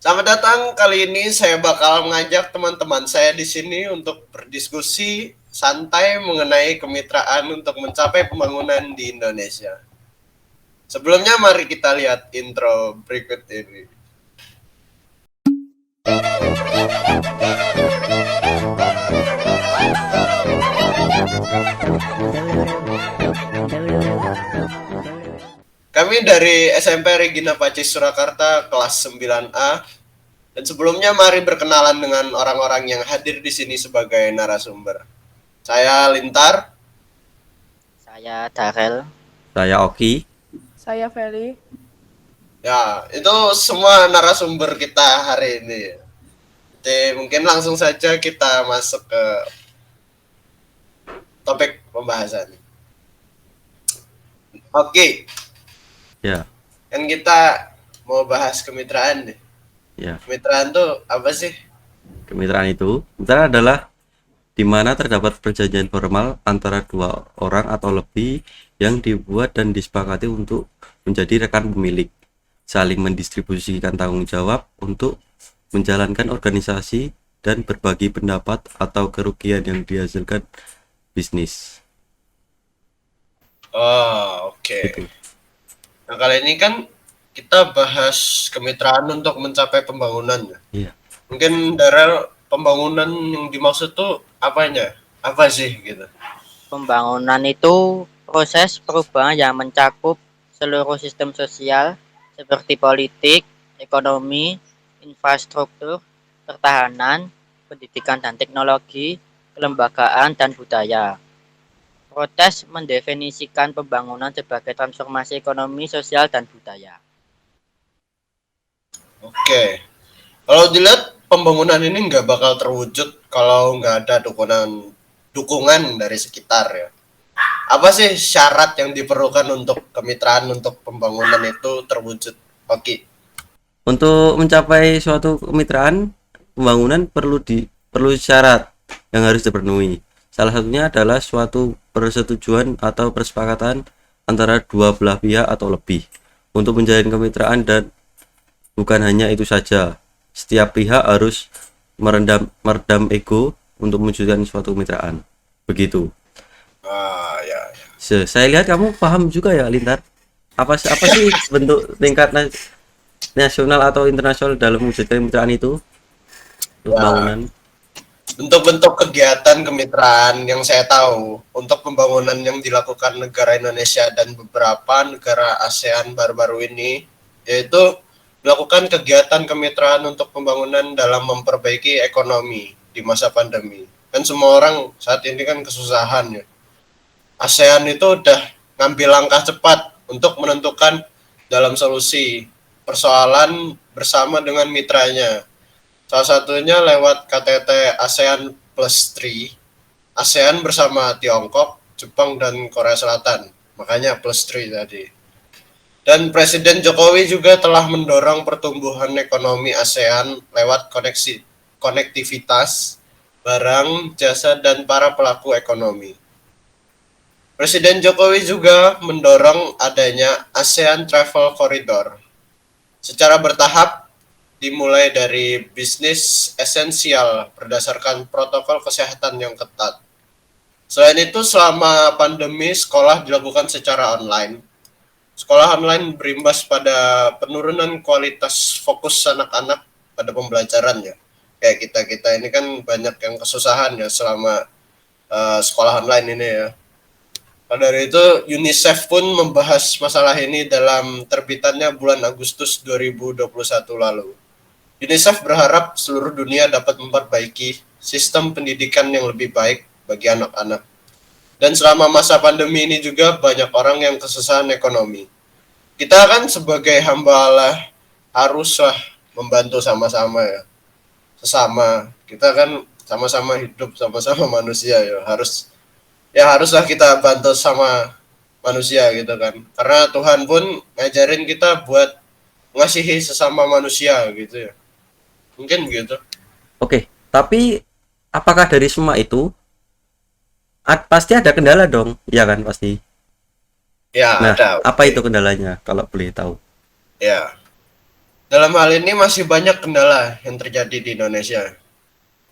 Selamat datang. Kali ini saya bakal mengajak teman-teman saya di sini untuk berdiskusi santai mengenai kemitraan untuk mencapai pembangunan di Indonesia. Sebelumnya mari kita lihat intro berikut ini. Kami dari SMP Regina Pacis Surakarta kelas 9A. Dan sebelumnya mari berkenalan dengan orang-orang yang hadir di sini sebagai narasumber. Saya Lintar. Saya Darel. Saya Oki. Saya Feli. Ya, itu semua narasumber kita hari ini. Jadi mungkin langsung saja kita masuk ke topik pembahasan. Oke. Ya. Kan kita mau bahas kemitraan nih. Ya. Kemitraan tuh apa sih? Kemitraan adalah di mana terdapat perjanjian formal antara dua orang atau lebih yang dibuat dan disepakati untuk menjadi rekan pemilik, saling mendistribusikan tanggung jawab untuk menjalankan organisasi dan berbagi pendapat atau kerugian yang dihasilkan bisnis. Oh, oke. Gitu. Nah, kali ini kan kita bahas kemitraan untuk mencapai pembangunan. Iya. Mungkin Darel, pembangunan yang dimaksud tuh apanya? Apa sih gitu? Pembangunan itu proses perubahan yang mencakup seluruh sistem sosial seperti politik, ekonomi, infrastruktur, pertahanan, pendidikan dan teknologi, kelembagaan dan budaya. Proses mendefinisikan pembangunan sebagai transformasi ekonomi, sosial, dan budaya. Oke. Kalau dilihat pembangunan ini nggak bakal terwujud kalau nggak ada dukungan dari sekitar ya. Apa sih syarat yang diperlukan untuk kemitraan untuk pembangunan itu terwujud? Oke. Untuk mencapai suatu kemitraan pembangunan perlu syarat yang harus dipenuhi. Salah satunya adalah suatu persetujuan atau persepakatan antara dua belah pihak atau lebih untuk menjalin kemitraan, dan bukan hanya itu saja. Setiap pihak harus meredam ego untuk mewujudkan suatu kemitraan. Begitu. Ya. Saya lihat kamu paham juga ya, Lintar. Apa sih bentuk tingkat nasional atau internasional dalam mewujudkan kemitraan itu? Pembangunan. Bentuk-bentuk kegiatan kemitraan yang saya tahu untuk pembangunan yang dilakukan negara Indonesia dan beberapa negara ASEAN baru-baru ini, yaitu melakukan kegiatan kemitraan untuk pembangunan dalam memperbaiki ekonomi di masa pandemi. Kan semua orang saat ini kan kesusahan ya. ASEAN itu udah ngambil langkah cepat untuk menentukan dalam solusi persoalan bersama dengan mitranya. Salah satunya lewat KTT ASEAN Plus 3, ASEAN bersama Tiongkok, Jepang, dan Korea Selatan. Makanya Plus 3 tadi. Dan Presiden Jokowi juga telah mendorong pertumbuhan ekonomi ASEAN lewat konektivitas, barang, jasa, dan para pelaku ekonomi. Presiden Jokowi juga mendorong adanya ASEAN Travel Corridor. Secara bertahap, dimulai dari bisnis esensial berdasarkan protokol kesehatan yang ketat. Selain itu, selama pandemi, sekolah dilakukan secara online. Sekolah online berimbas pada penurunan kualitas fokus anak-anak pada pembelajaran ya. Kayak kita ini kan banyak yang kesusahan ya selama sekolah online ini ya. Pada dari itu, UNICEF pun membahas masalah ini dalam terbitannya bulan Agustus 2021 lalu. UNICEF berharap seluruh dunia dapat memperbaiki sistem pendidikan yang lebih baik bagi anak-anak. Dan selama masa pandemi ini juga banyak orang yang kesusahan ekonomi. Kita kan sebagai hamba Allah haruslah membantu sama-sama ya. Sesama, kita kan sama-sama hidup, sama-sama manusia ya. Haruslah kita bantu sama manusia gitu kan. Karena Tuhan pun ngajarin kita buat ngasihi sesama manusia gitu ya. Mungkin begitu. Oke, tapi apakah dari semua itu pasti ada kendala dong? Ya kan, pasti. Ya, Nah, ada. apa itu kendalanya kalau boleh tahu? Ya. Dalam hal ini masih banyak kendala yang terjadi di Indonesia.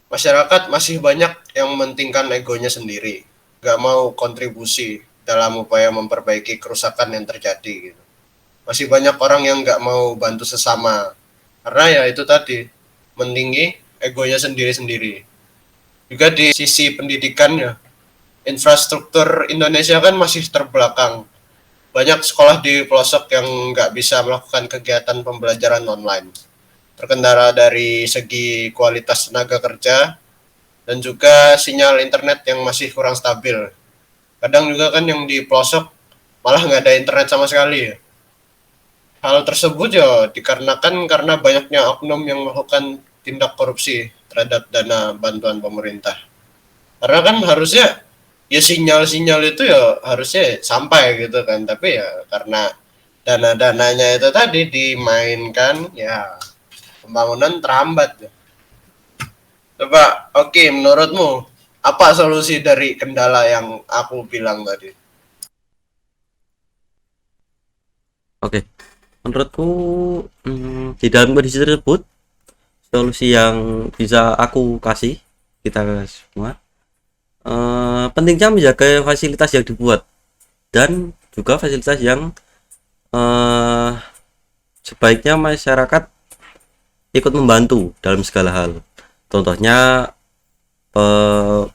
Masyarakat masih banyak yang mementingkan egonya sendiri, nggak mau kontribusi dalam upaya memperbaiki kerusakan yang terjadi. Gitu. Masih banyak orang yang nggak mau bantu sesama, karena ya itu tadi, mentinggi egonya sendiri-sendiri. Juga di sisi pendidikannya, infrastruktur Indonesia kan masih terbelakang. Banyak sekolah di pelosok yang nggak bisa melakukan kegiatan pembelajaran online. Terkendala dari segi kualitas tenaga kerja dan juga sinyal internet yang masih kurang stabil. Kadang juga kan yang di pelosok malah nggak ada internet sama sekali. Hal tersebut ya dikarenakan karena banyaknya oknum yang melakukan tindak korupsi terhadap dana bantuan pemerintah. Karena kan harusnya ya sinyal-sinyal itu ya harusnya sampai gitu kan, tapi ya karena dana-dananya itu tadi dimainkan, ya pembangunan terambat. Coba, oke, menurutmu apa solusi dari kendala yang aku bilang tadi? Oke, menurutku di dalam kondisi tersebut solusi yang bisa aku kasih kita semua, pentingnya menjaga fasilitas yang dibuat dan juga fasilitas yang eh, sebaiknya masyarakat ikut membantu dalam segala hal. Contohnya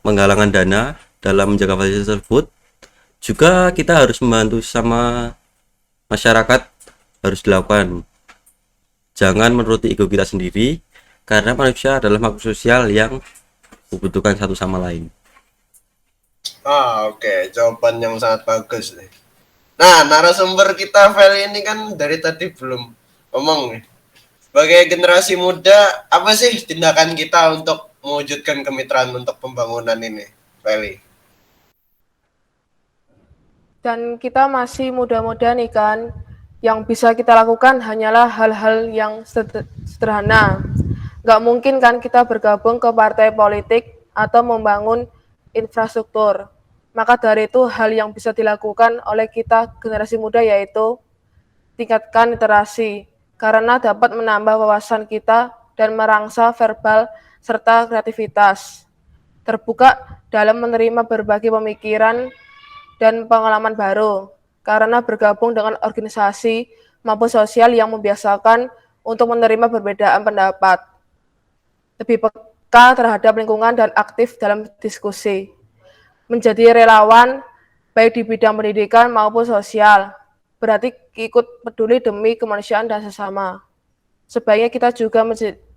penggalangan dana dalam menjaga fasilitas tersebut. Juga kita harus membantu sama masyarakat, harus dilakukan. Jangan menuruti ego kita sendiri, karena manusia adalah makhluk sosial yang membutuhkan satu sama lain. Oke, jawaban yang sangat bagus nih. Nah, narasumber kita Fel ini kan dari tadi belum ngomong nih. Sebagai generasi muda, apa sih tindakan kita untuk mewujudkan kemitraan untuk pembangunan ini, Feli? Dan kita masih muda-muda nih kan, yang bisa kita lakukan hanyalah hal-hal yang sederhana. Nggak mungkin kan kita bergabung ke partai politik atau membangun infrastruktur. Maka dari itu hal yang bisa dilakukan oleh kita generasi muda yaitu tingkatkan literasi, karena dapat menambah wawasan kita dan merangsang verbal serta kreativitas. Terbuka dalam menerima berbagai pemikiran dan pengalaman baru, karena bergabung dengan organisasi maupun sosial yang membiasakan untuk menerima perbedaan pendapat. Lebih peka terhadap lingkungan dan aktif dalam diskusi. Menjadi relawan, baik di bidang pendidikan maupun sosial, berarti ikut peduli demi kemanusiaan dan sesama. Sebaiknya kita juga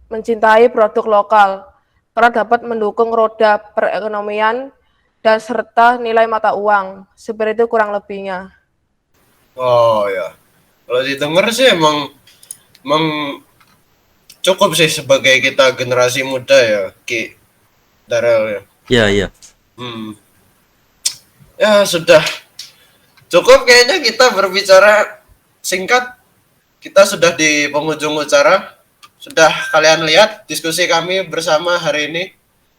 mencintai produk lokal, karena dapat mendukung roda perekonomian dan serta nilai mata uang. Seperti itu kurang lebihnya. Oh ya, kalau didengar sih emang cukup sih sebagai kita generasi muda ya, Ki Darel ya. Ya, ya. Ya sudah cukup kayaknya kita berbicara singkat. Kita sudah di penghujung acara. Sudah kalian lihat diskusi kami bersama hari ini.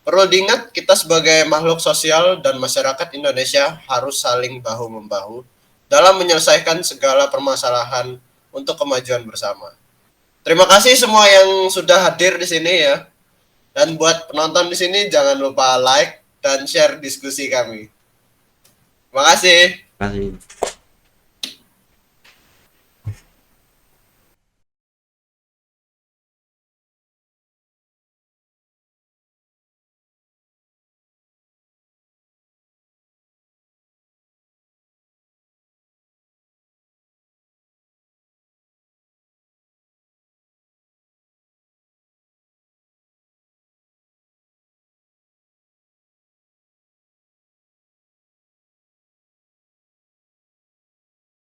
Perlu diingat, kita sebagai makhluk sosial dan masyarakat Indonesia harus saling bahu-membahu dalam menyelesaikan segala permasalahan untuk kemajuan bersama. Terima kasih semua yang sudah hadir di sini ya. Dan buat penonton di sini jangan lupa like dan share diskusi kami. Terima kasih. Terima kasih.